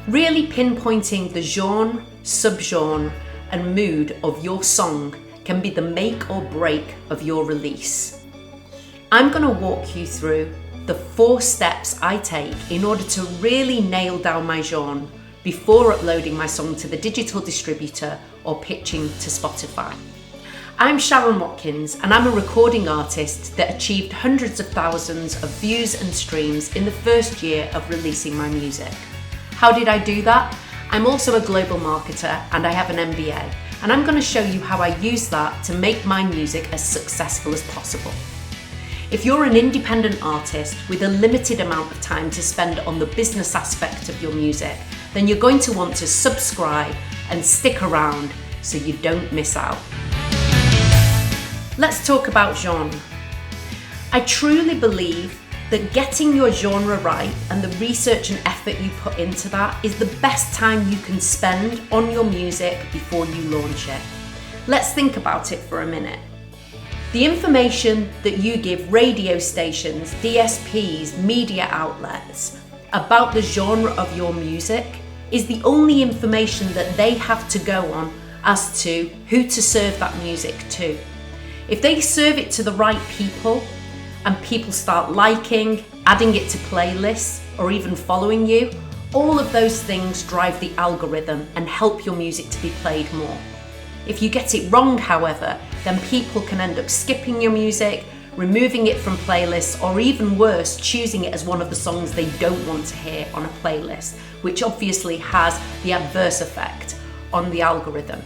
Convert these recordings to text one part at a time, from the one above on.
Really pinpointing the genre, subgenre, and mood of your song can be the make or break of your release. I'm going to walk you through the 4 steps I take in order to really nail down my genre before uploading my song to the digital distributor or pitching to Spotify. I'm Sharonewatkins, and I'm a recording artist that achieved hundreds of thousands of views and streams in the first year of releasing my music. How did I do that? I'm also a global marketer and I have an MBA, and I'm going to show you how I use that to make my music as successful as possible. If you're an independent artist with a limited amount of time to spend on the business aspect of your music, then you're going to want to subscribe and stick around so you don't miss out. Let's talk about genre. I truly believe that getting your genre right and the research and effort you put into that is the best time you can spend on your music before you launch it. Let's think about it for a minute. The information that you give radio stations, DSPs, media outlets about the genre of your music is the only information that they have to go on as to who to serve that music to. If they serve it to the right people and people start liking, adding it to playlists, or even following you, all of those things drive the algorithm and help your music to be played more. If you get it wrong, however, then people can end up skipping your music, removing it from playlists, or even worse, choosing it as one of the songs they don't want to hear on a playlist, which obviously has the adverse effect on the algorithm.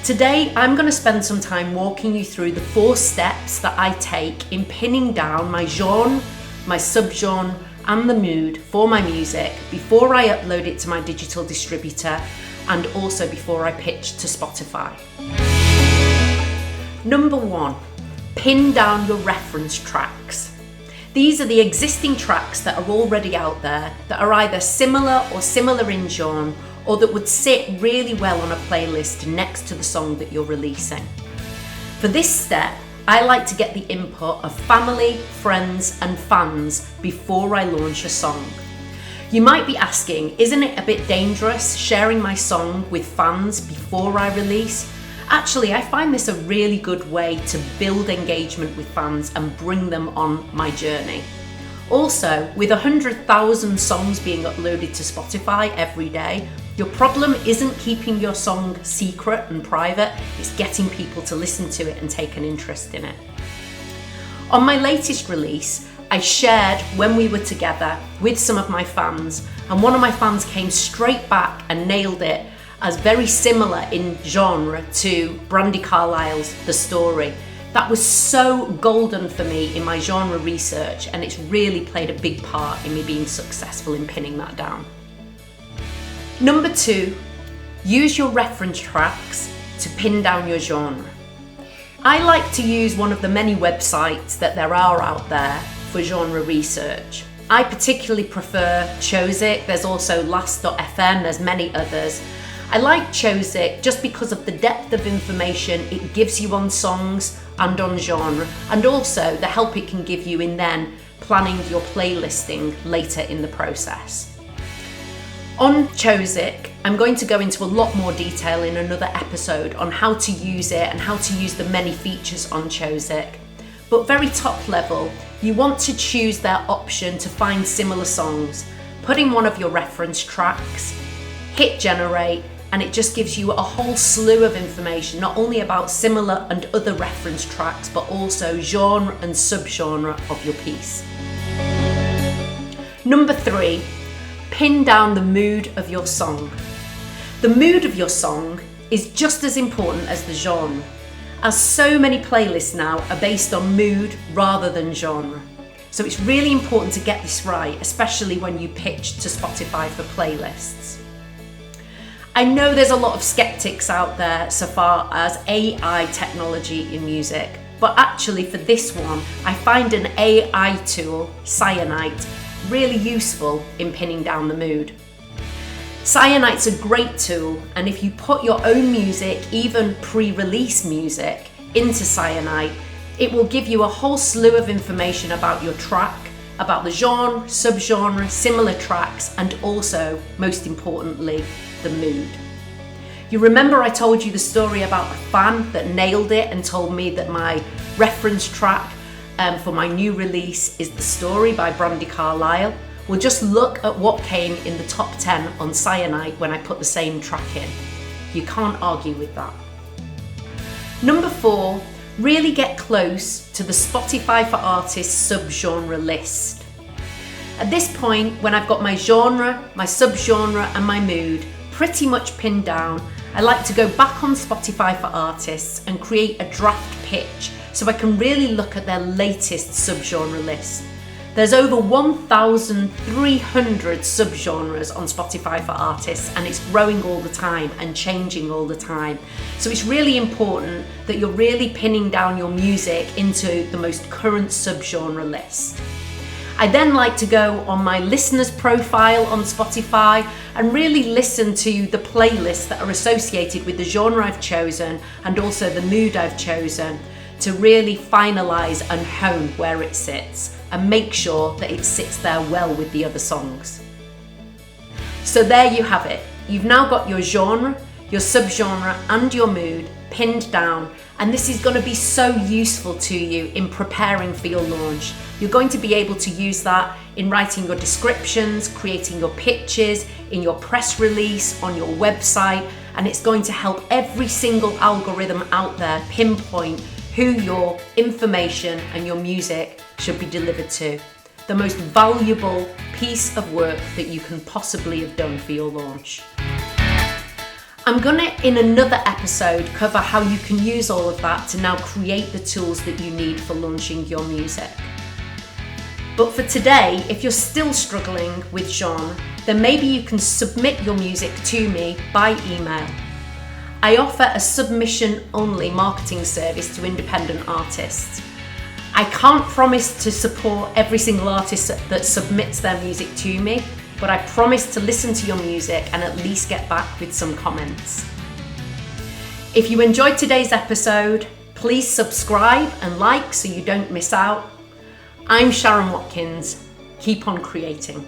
Today, I'm going to spend some time walking you through the 4 steps that I take in pinning down my genre, my subgenre, and the mood for my music before I upload it to my digital distributor and also before I pitch to Spotify. Number 1, pin down your reference tracks. These are the existing tracks that are already out there that are either similar or similar in genre, or that would sit really well on a playlist next to the song that you're releasing. For this step, I like to get the input of family, friends, and fans before I launch a song. You might be asking, isn't it a bit dangerous sharing my song with fans before I release? Actually, I find this a really good way to build engagement with fans and bring them on my journey. Also, with 100,000 songs being uploaded to Spotify every day, your problem isn't keeping your song secret and private, it's getting people to listen to it and take an interest in it. On my latest release, I shared when we were together with some of my fans, and one of my fans came straight back and nailed it as very similar in genre to Brandi Carlile's The Story. That was so golden for me in my genre research, and it's really played a big part in me being successful in pinning that down. Number 2, use your reference tracks to pin down your genre. I like to use one of the many websites that there are out there for genre research. I particularly prefer Chosic. There's also last.fm, there's many others. I like Chosic just because of the depth of information it gives you on songs and on genre, and also the help it can give you in then planning your playlisting later in the process. On Chosic, I'm going to go into a lot more detail in another episode on how to use it and how to use the many features on Chosic. But very top level, you want to choose their option to find similar songs, put in one of your reference tracks, hit generate, and it just gives you a whole slew of information, not only about similar and other reference tracks, but also genre and subgenre of your piece. Number 3, pin down the mood of your song. The mood of your song is just as important as the genre, as so many playlists now are based on mood rather than genre. So it's really important to get this right, especially when you pitch to Spotify for playlists. I know there's a lot of skeptics out there so far as AI technology in music, but actually for this one, I find an AI tool, Cyanite, really useful in pinning down the mood. Cyanite's a great tool, and if you put your own music, even pre-release music, into Cyanite, it will give you a whole slew of information about your track, about the genre, subgenre, similar tracks, and also, most importantly, the mood. You remember I told you the story about the fan that nailed it and told me that my reference track for my new release is The Story by Brandi Carlile? Well, just look at what came in the top 10 on Cyanite when I put the same track in. You can't argue with that. Number 4, really get close to the Spotify for Artists subgenre list. At this point, when I've got my genre, my subgenre, and my mood pretty much pinned down, I like to go back on Spotify for Artists and create a draft pitch so I can really look at their latest subgenre list. There's over 1,300 subgenres on Spotify for Artists, and it's growing all the time and changing all the time. So it's really important that you're really pinning down your music into the most current subgenre list. I then like to go on my listeners profile on Spotify and really listen to the playlists that are associated with the genre I've chosen and also the mood I've chosen to really finalize and hone where it sits and make sure that it sits there well with the other songs. So there you have it. You've now got your genre, your subgenre, and your mood pinned down, and this is going to be so useful to you in preparing for your launch. You're going to be able to use that in writing your descriptions, creating your pitches, in your press release, on your website, and it's going to help every single algorithm out there pinpoint who your information and your music should be delivered to. The most valuable piece of work that you can possibly have done for your launch. I'm gonna, in another episode, cover how you can use all of that to now create the tools that you need for launching your music. But for today, if you're still struggling with genre, then maybe you can submit your music to me by email. I offer a submission-only marketing service to independent artists. I can't promise to support every single artist that submits their music to me, but I promise to listen to your music and at least get back with some comments. If you enjoyed today's episode, please subscribe and like so you don't miss out. I'm Sharonewatkins. Keep on creating.